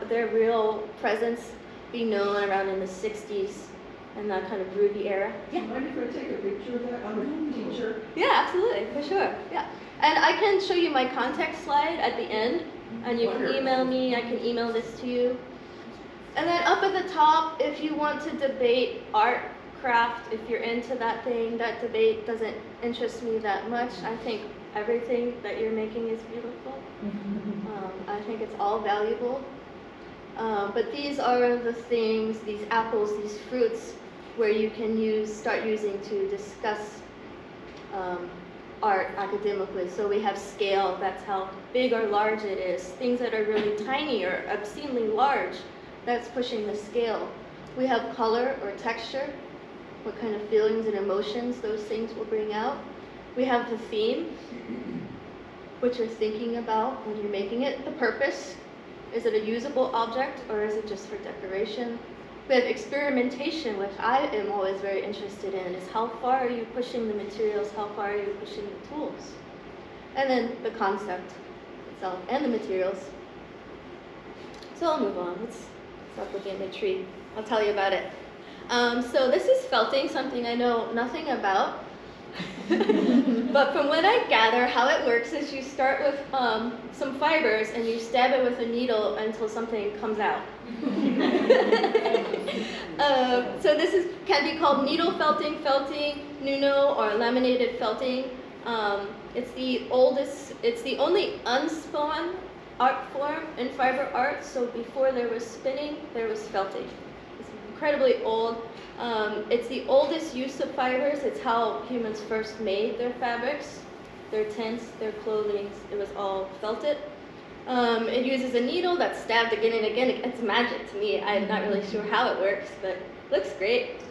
their real presence be known around in the 60s and that kind of groovy era. Yeah. Mind if I take a picture of that? I'm a teacher. Yeah, absolutely, for sure. Yeah. And I can show you my contact slide at the end, and you can email me, I can email this to you. And then up at the top, if you want to debate art, craft, if you're into that thing, that debate doesn't interest me that much. I think everything that you're making is beautiful. I think it's all valuable. But these are the things, these apples, these fruits, where you can start using to discuss art academically. So we have scale, that's how big or large it is. Things that are really tiny or obscenely large, that's pushing the scale. We have color or texture, what kind of feelings and emotions those things will bring out. We have the theme, what you're thinking about when you're making it, the purpose. Is it a usable object or is it just for decoration? We have experimentation, which I am always very interested in, is how far are you pushing the materials, how far are you pushing the tools? And then the concept itself and the materials. So I'll move on. Let's stop looking at my tree. I'll tell you about it. So this is felting, something I know nothing about. But from what I gather, how it works is you start with some fibers and you stab it with a needle until something comes out. So this can be called needle felting, nuno, or laminated felting. It's the only unspun art form in fiber art. So before there was spinning, there was felting. It's incredibly old. It's the oldest use of fibers. It's how humans first made their fabrics, their tents, their clothing. It was all felted. It uses a needle that's stabbed again and again. It's magic to me. I'm not really sure how it works, but it looks great.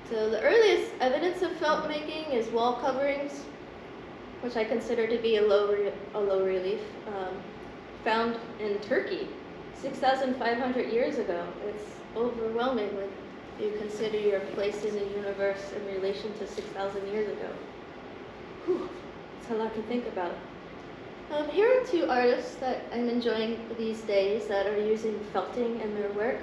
So the earliest evidence of felt making is wall coverings, which I consider to be a low relief, found in Turkey 6,500 years ago. It's overwhelming when you consider your place in the universe in relation to 6,000 years ago. Whew, it's a lot to think about. Here are two artists that I'm enjoying these days that are using felting in their work.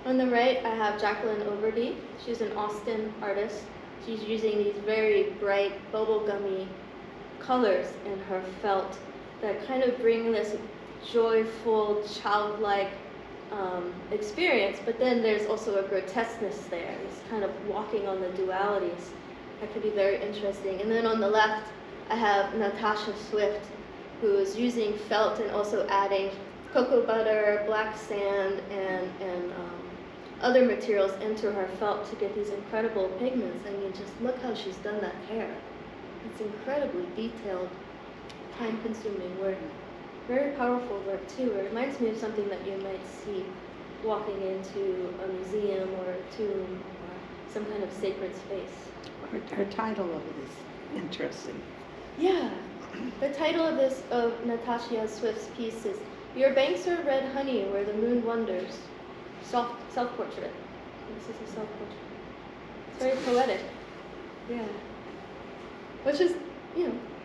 On the right, I have Jacqueline Overdy. She's an Austin artist. She's using these very bright, bubblegummy colors in her felt that kind of bring this joyful, childlike experience, but then there's also a grotesqueness there. It's kind of walking on the dualities. That could be very interesting. And then on the left, I have Natasha Swift, who is using felt and also adding cocoa butter, black sand, and other materials into her felt to get these incredible pigments. I mean, just look how she's done that hair. It's incredibly detailed, time-consuming work. Very powerful work, too. It reminds me of something that you might see walking into a museum or a tomb or some kind of sacred space. Her title of it is interesting. Yeah. The title of Natasha Swift's piece is "Your Banks Are Red Honey Where the Moon Wanders." Self-portrait. This is a self-portrait. It's very poetic. Yeah. Which is,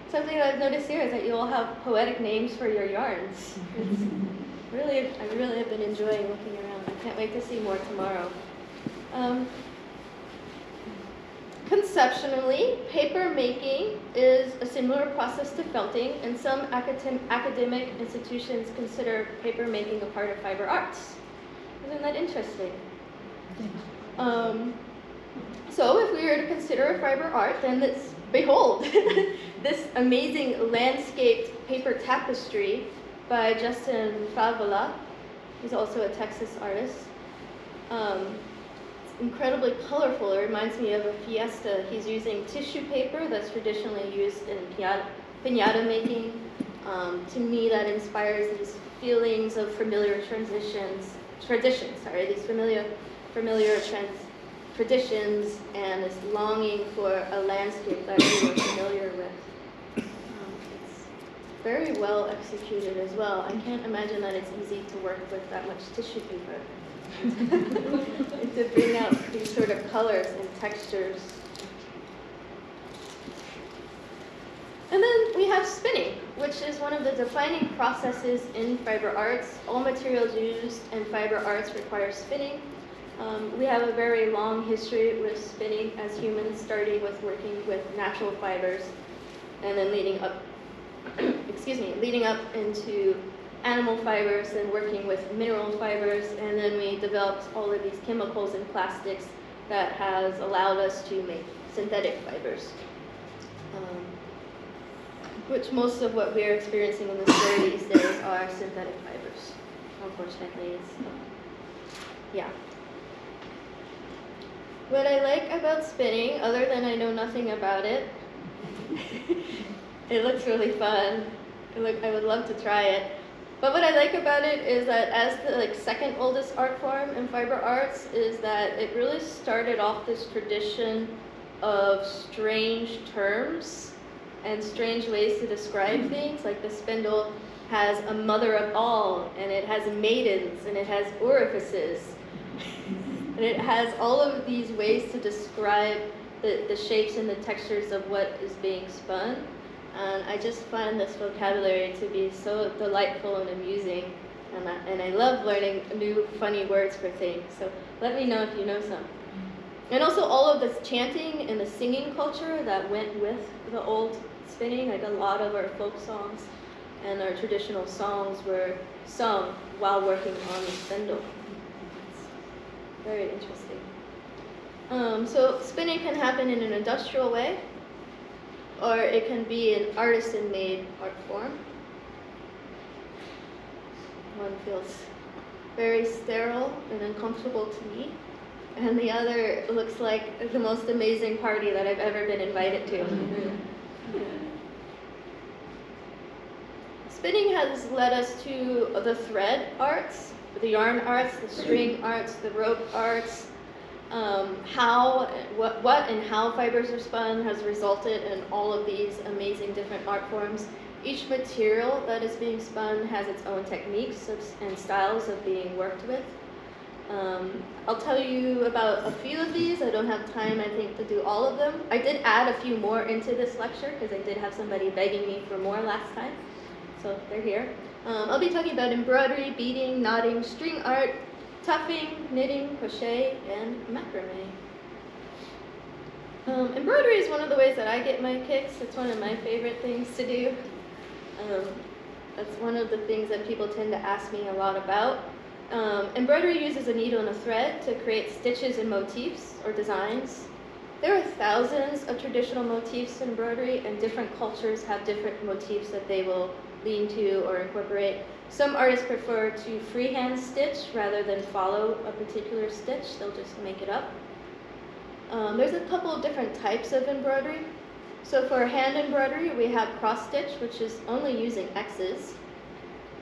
something that I've noticed here is that you all have poetic names for your yarns. I really have been enjoying looking around. I can't wait to see more tomorrow. Conceptually, paper making is a similar process to felting, and some academic institutions consider paper making a part of fiber arts. Isn't that interesting? So if we were to consider a fiber art, then behold, this amazing landscaped paper tapestry by Justin Favola. He's also a Texas artist. It's incredibly colorful. It reminds me of a fiesta. He's using tissue paper that's traditionally used in piñata making. To me, that inspires these feelings of familiar traditions, these familiar traditions, and this longing for a landscape that we were familiar with. It's very well executed as well. I can't imagine that it's easy to work with that much tissue paper. To bring out these sort of colors and textures. And then we have spinning. which is one of the defining processes in fiber arts. All materials used in fiber arts require spinning. We have a very long history with spinning as humans, starting with working with natural fibers and then leading up, leading up into animal fibers and working with mineral fibers, and then we developed all of these chemicals and plastics that has allowed us to make synthetic fibers. Which most of what we're experiencing in the story these days are synthetic fibers. Unfortunately, yeah. What I like about spinning, other than I know nothing about it, it looks really fun. I would love to try it. But what I like about it is that as the second oldest art form in fiber arts is that it really started off this tradition of strange terms and strange ways to describe things. Like the spindle has a mother of all, and it has maidens, and it has orifices. And it has all of these ways to describe the shapes and the textures of what is being spun. And I just find this vocabulary to be so delightful and amusing. And I love learning new funny words for things. So let me know if you know some. And also all of this chanting and the singing culture that went with the old spinning. Like a lot of our folk songs and our traditional songs were sung while working on the spindle. Very interesting. So spinning can happen in an industrial way, or it can be an artisan-made art form. One feels very sterile and uncomfortable to me, and the other looks like the most amazing party that I've ever been invited to. Spinning has led us to the thread arts, the yarn arts, the string arts, the rope arts. What and how fibers are spun has resulted in all of these amazing different art forms. Each material that is being spun has its own techniques and styles of being worked with. I'll tell you about a few of these. I don't have time, I think, to do all of them. I did add a few more into this lecture because I did have somebody begging me for more last time. So they're here. I'll be talking about embroidery, beading, knotting, string art, tuffing, knitting, crochet, and macrame. Embroidery is one of the ways that I get my kicks. It's one of my favorite things to do. That's one of the things that people tend to ask me a lot about. Embroidery uses a needle and a thread to create stitches and motifs or designs. There are thousands of traditional motifs in embroidery, and different cultures have different motifs that they will lean to or incorporate. Some artists prefer to freehand stitch rather than follow a particular stitch. They'll just make it up. There's a couple of different types of embroidery. So for hand embroidery, we have cross stitch, which is only using X's.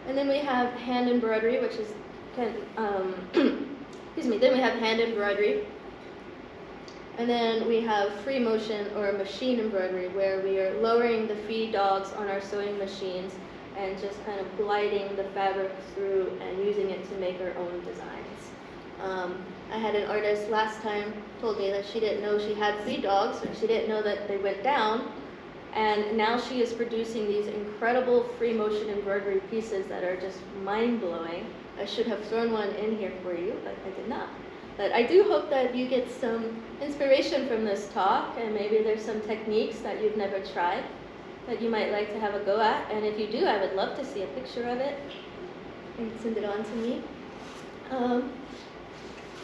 And then we have hand embroidery, which is, then we have hand embroidery. And then we have free motion or machine embroidery, where we are lowering the feed dogs on our sewing machines and just kind of gliding the fabric through and using it to make our own designs. I had an artist last time told me that she didn't know she had feed dogs, or she didn't know that they went down, and now she is producing these incredible free motion embroidery pieces that are just mind-blowing. I should have thrown one in here for you, but I did not. But I do hope that you get some inspiration from this talk, and maybe there's some techniques that you've never tried that you might like to have a go at. And if you do, I would love to see a picture of it and send it on to me.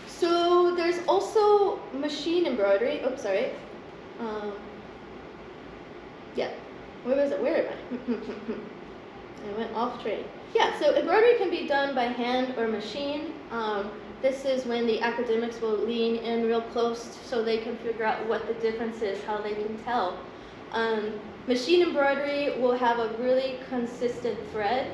So there's also machine embroidery. Oops, sorry. Yeah, where was it? Where am I? I went off train. Yeah, so embroidery can be done by hand or machine. This is when the academics will lean in real close so they can figure out what the difference is, how they can tell. Machine embroidery will have a really consistent thread.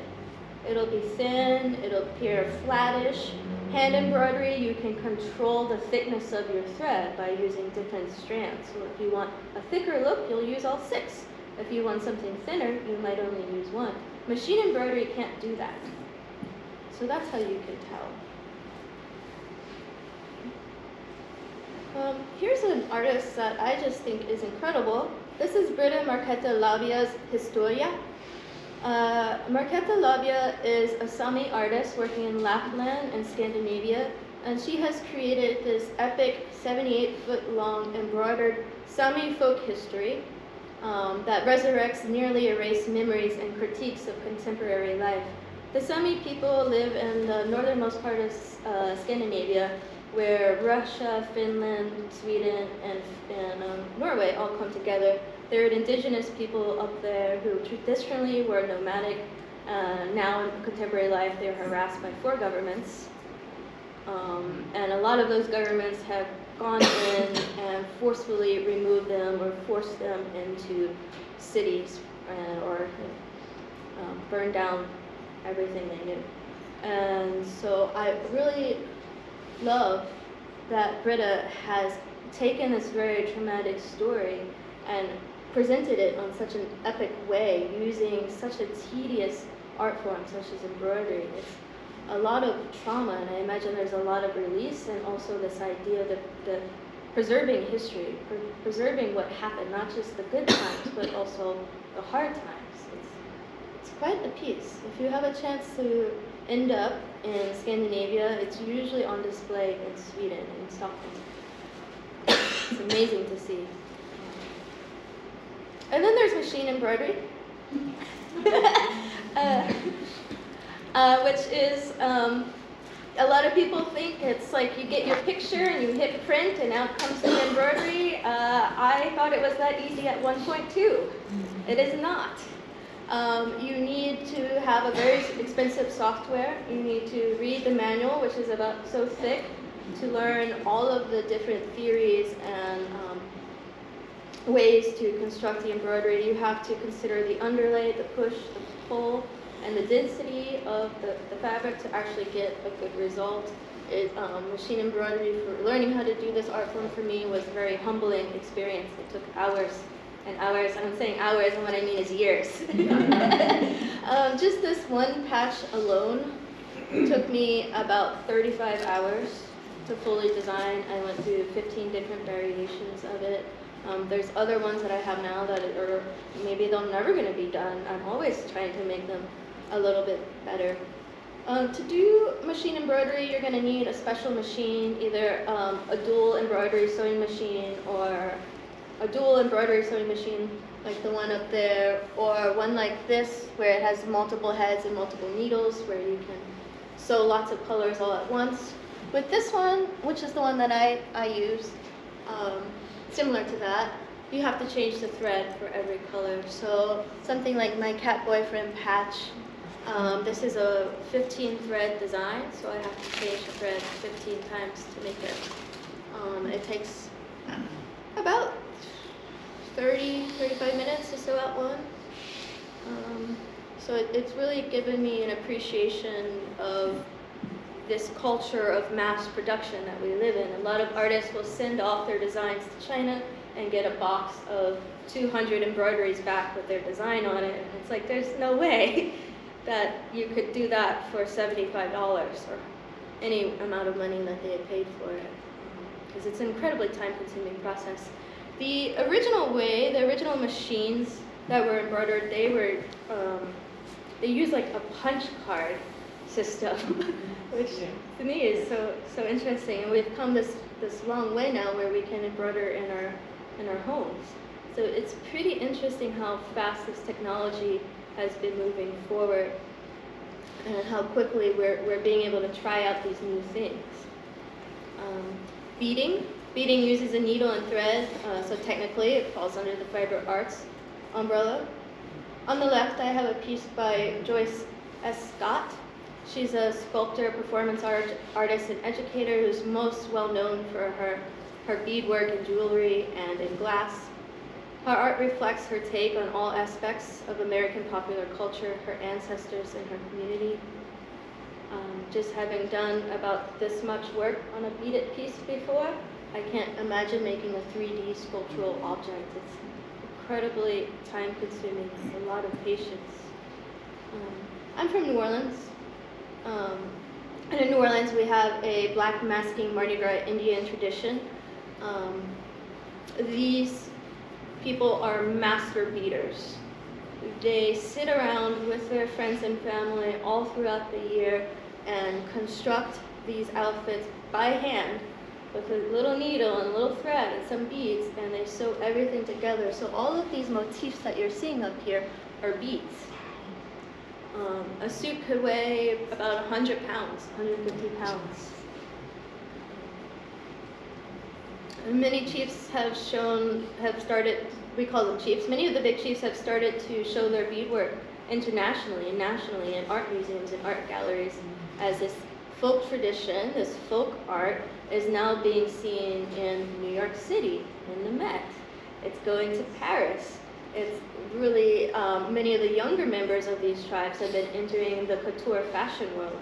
It'll be thin, it'll appear flattish. Hand embroidery, you can control the thickness of your thread by using different strands. So if you want a thicker look, you'll use all 6. If you want something thinner, you might only use 1. Machine embroidery can't do that. So that's how you can tell. Here's an artist that I just think is incredible. This is Britta Marqueta Labia's Historia. Marketa Labia is a Sami artist working in Lapland and Scandinavia, and she has created this epic 78-foot-long embroidered Sami folk history that resurrects nearly erased memories and critiques of contemporary life. The Sami people live in the northernmost part of Scandinavia, where Russia, Finland, Sweden, and Norway all come together. They're an indigenous people up there who traditionally were nomadic. Now in contemporary life, they're harassed by 4 governments. And a lot of those governments have gone in and forcefully removed them or forced them into cities or burned down everything they knew. And so I really love that Britta has taken this very traumatic story and presented it on such an epic way using such a tedious art form such as embroidery. It's a lot of trauma, and I imagine there's a lot of release, and also this idea that preserving history, preserving what happened, not just the good times, but also the hard times. It's quite a piece. If you have a chance to end up in Scandinavia, it's usually on display in Sweden, in Stockholm. It's amazing to see. And then there's machine embroidery, which is, a lot of people think it's like you get your picture and you hit print and out comes the embroidery. I thought it was that easy at one point too. It is not. You need to have a very expensive software. You need to read the manual, which is about so thick, to learn all of the different theories and ways to construct the embroidery. You have to consider the underlay, the push, the pull, and the density of the fabric to actually get a good result. Machine embroidery, for learning how to do this art form for me, was a very humbling experience. It took hours and hours, and I'm saying hours, and what I mean is years. Just this one patch alone took me about 35 hours to fully design. I went through 15 different variations of it. There's other ones that I have now that are, maybe they're never going to be done. I'm always trying to make them a little bit better. To do machine embroidery, you're going to need a special machine, either a dual embroidery sewing machine or a dual embroidery sewing machine like the one up there, or one like this where it has multiple heads and multiple needles where you can sew lots of colors all at once. With this one, which is the one that I use, similar to that, you have to change the thread for every color. So something like my cat boyfriend patch, this is a 15 thread design, so I have to change the thread 15 times to make it. It takes about 35 minutes to sew out one. So it's really given me an appreciation of this culture of mass production that we live in. A lot of artists will send off their designs to China and get a box of 200 embroideries back with their design on it. And it's like, there's no way that you could do that for $75 or any amount of money that they had paid for it. Because it's an incredibly time-consuming process. The original way, the original machines that were embroidered, they used like a punch card system, which to me is so interesting. And we've come this long way now where we can embroider in our homes. So it's pretty interesting how fast this technology has been moving forward and how quickly we're being able to try out these new things. Beading uses a needle and thread, so technically it falls under the Fiber Arts umbrella. On the left, I have a piece by Joyce S. Scott. She's a sculptor, performance artist, and educator who's most well known for her beadwork in jewelry and in glass. Her art reflects her take on all aspects of American popular culture, her ancestors, and her community. Just having done about this much work on a beaded piece before, I can't imagine making a 3D sculptural object. It's incredibly time-consuming, a lot of patience. I'm from New Orleans. And in New Orleans, we have a black masking Mardi Gras Indian tradition. These people are master beaders. they sit around with their friends and family all throughout the year and construct these outfits by hand with a little needle and a little thread and some beads, and they sew everything together. So all of these motifs that you're seeing up here are beads. A suit could weigh about 100 pounds, 150 pounds. And many chiefs have started, we call them chiefs, many of the big chiefs have started to show their beadwork internationally and nationally in art museums and art galleries, as this folk tradition, this folk art, is now being seen in New York City, in the Met. It's going to Paris. It's really, many of the younger members of these tribes have been entering the couture fashion world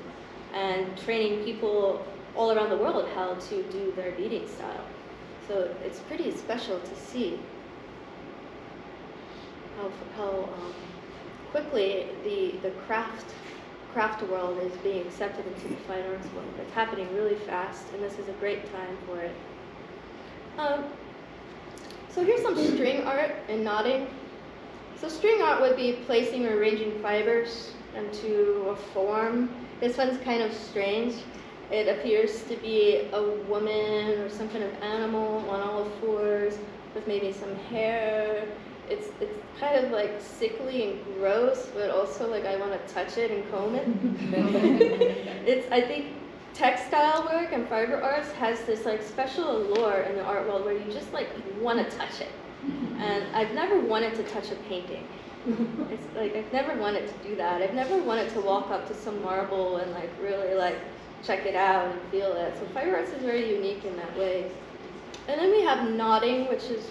and training people all around the world how to do their beading style. So it's pretty special to see how quickly the craft world is being accepted into the fine arts world. It's happening really fast, and this is a great time for it. So here's some string art and knotting. So string art would be placing or arranging fibers into a form. This one's kind of strange. It appears to be a woman or some kind of animal on all fours with maybe some hair. It's kind of like sickly and gross, but also like I want to touch it and comb it. I think textile work and fiber arts has this like special allure in the art world where you just like want to touch it. And I've never wanted to touch a painting. It's like I've never wanted to do that. I've never wanted to walk up to some marble and like really like check it out and feel it. So fiber arts is very unique in that way. And then we have knotting, which is,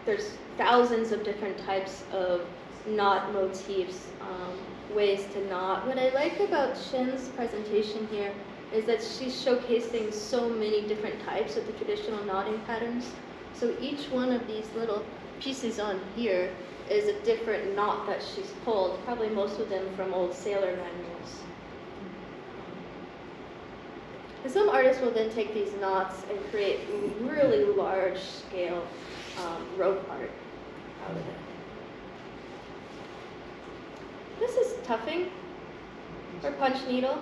there's thousands of different types of knot motifs, ways to knot. What I like about Shin's presentation here is that she's showcasing so many different types of the traditional knotting patterns. So each one of these little pieces on here is a different knot that she's pulled, probably most of them from old sailor manuals. And some artists will then take these knots and create really large scale rope art out of it. This is tuffing or punch needle.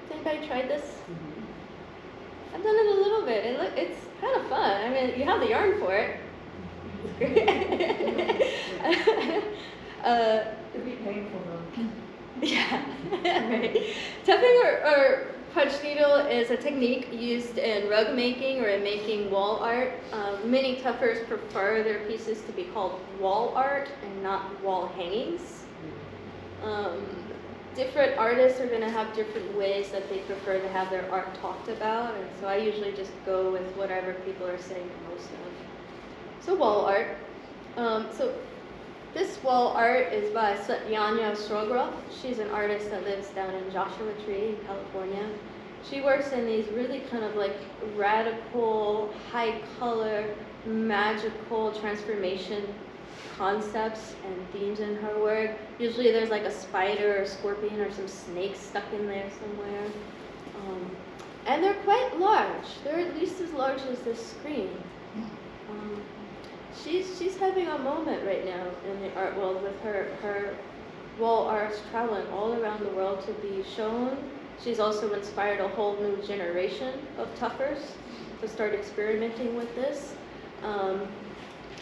Has anybody tried this? I've done it a little bit. It's kind of fun. I mean, you have the yarn for it. It'd be painful though. Yeah, right. Tuffing or punch needle is a technique used in rug making or in making wall art. Many tuffers prefer their pieces to be called wall art and not wall hangings. Different artists are going to have different ways that they prefer to have their art talked about, and so I usually just go with whatever people are saying the most of. So wall art. So this wall art is by Satyanya Strogroff. She's an artist that lives down in Joshua Tree in California. She works in these really kind of like radical, high color, magical transformation concepts and themes in her work. Usually there's like a spider or a scorpion or some snake stuck in there somewhere. And they're quite large. They're at least as large as this screen. She's having a moment right now in the art world with her wall arts traveling all around the world to be shown. She's also inspired a whole new generation of tuffers to start experimenting with this.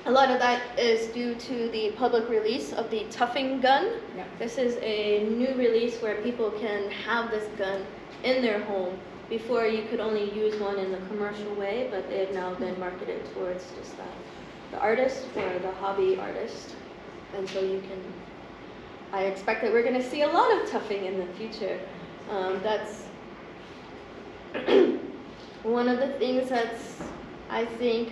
A lot of that is due to the public release of the tuffing gun. Yeah. This is a new release where people can have this gun in their home. Before you could only use one in the commercial way, but they have now been marketed towards just the artist or the hobby artist. And so I expect that we're going to see a lot of tuffing in the future. That's one of the things that's, I think,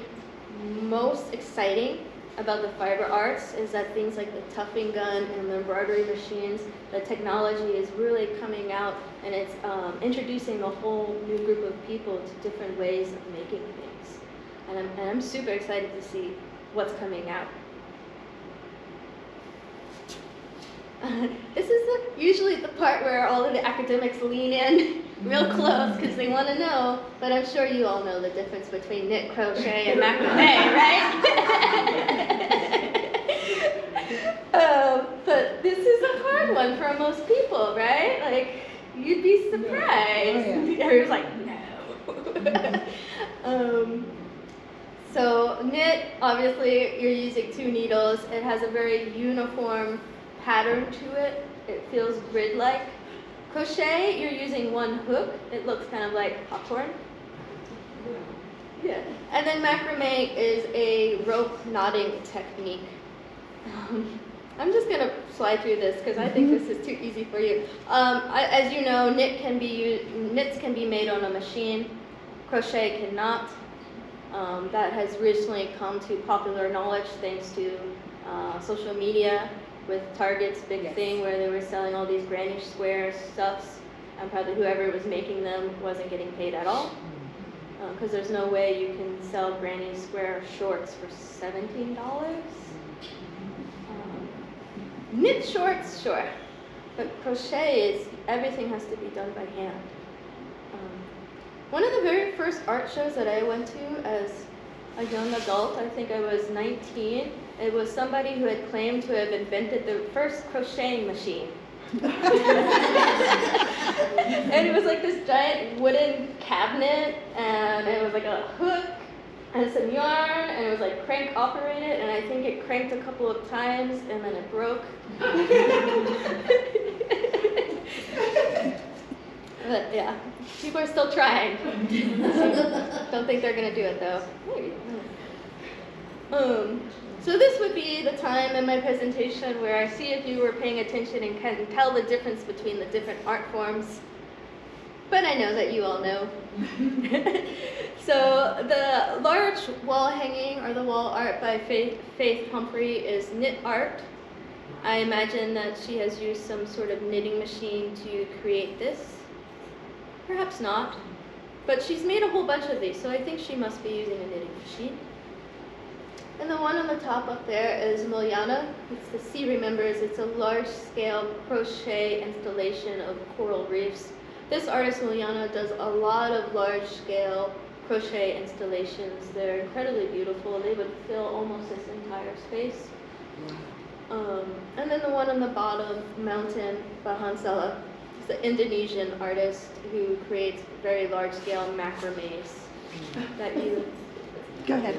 most exciting about the fiber arts is that things like the tuffing gun and the embroidery machines, the technology is really coming out, and it's introducing a whole new group of people to different ways of making things. And I'm super excited to see what's coming out. This is usually the part where all of the academics lean in real close because they want to know, but I'm sure you all know the difference between knit, crochet, and macrame, right? But this is a hard one for most people, right? Like, you'd be surprised. Oh, yeah. Everyone's like, no. So knit, obviously, you're using 2 needles. It has a very uniform pattern to it. It feels grid-like. Crochet, you're using 1 hook. It looks kind of like popcorn. Yeah. And then macrame is a rope knotting technique. I'm just gonna slide through this because I think this is too easy for you. As you know, knits can be made on a machine. Crochet cannot. That has recently come to popular knowledge thanks to social media with Target's big thing where they were selling all these granny square stuffs, and probably whoever was making them wasn't getting paid at all. Because there's no way you can sell granny square shorts for $17. Knit shorts, sure, but crochet is, everything has to be done by hand. One of the very first art shows that I went to as a young adult, I think I was 19, it was somebody who had claimed to have invented the first crocheting machine. And it was like this giant wooden cabinet, and it was like a hook and some yarn, and it was like crank operated, and I think it cranked a couple of times and then it broke. But yeah, people are still trying. Don't think they're gonna do it though. Maybe. So this would be the time in my presentation where I see if you were paying attention and can tell the difference between the different art forms. But I know that you all know. So the large wall hanging or the wall art by Faith Humphrey is knit art. I imagine that she has used some sort of knitting machine to create this. Perhaps not, but she's made a whole bunch of these, so I think she must be using a knitting machine. And the one on the top up there is Miliana. It's the Sea Remembers. It's a large-scale crochet installation of coral reefs. This artist, Miliana, does a lot of large-scale crochet installations. They're incredibly beautiful. They would fill almost this entire space. And then the one on the bottom, Mountain Bahansala, is the Indonesian artist who creates very large-scale macrames that you Go ahead.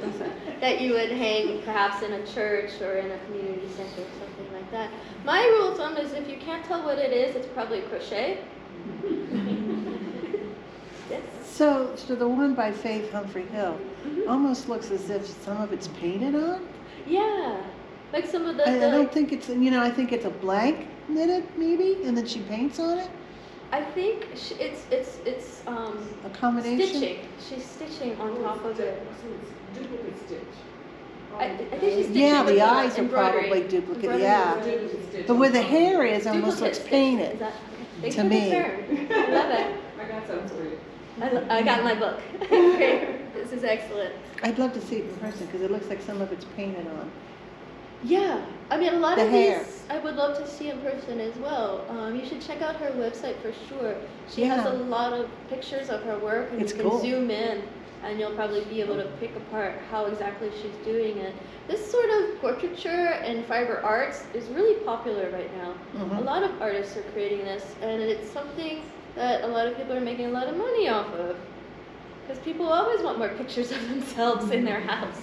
that you would hang perhaps in a church or in a community center or something like that. My rule of thumb is if you can't tell what it is, it's probably crochet. Yes. So the one by Faith Humphrey Hill almost looks as if some of it's painted on. Yeah, like some of the. I don't think it's, I think it's a blank knitted maybe, and then she paints on it. I think it's A combination. stitching. She's stitching on top of it. Duplicate stitch. I think she's stitching Yeah, with the eyes are embroidery. probably duplicate. Embroidery. Yeah, Duplicate stitch. but where the hair is, almost Duplicate looks stitch. painted. Is that, thank To you for the me. term. I love it. I got some for you. I got my book. Great. This is excellent. I'd love to see it in person because it looks like some of it's painted on. Yeah, I mean, a lot The of hair. these I would love to see in person as well. You should check out her website for sure. She has Yeah. a lot of pictures of her work, and It's you can cool. zoom in, and you'll probably be able to pick apart how exactly she's doing it. This sort of portraiture and fiber arts is really popular right now. Mhm. A lot of artists are creating this, and it's something that a lot of people are making a lot of money off of. Because people always want more pictures of themselves in their house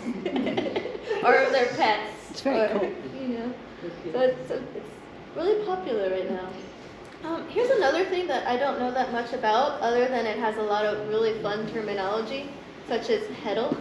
or of their pets. It's very or, cool. So it's really popular right now. Here's another thing that I don't know that much about, other than it has a lot of really fun terminology, such as heddle.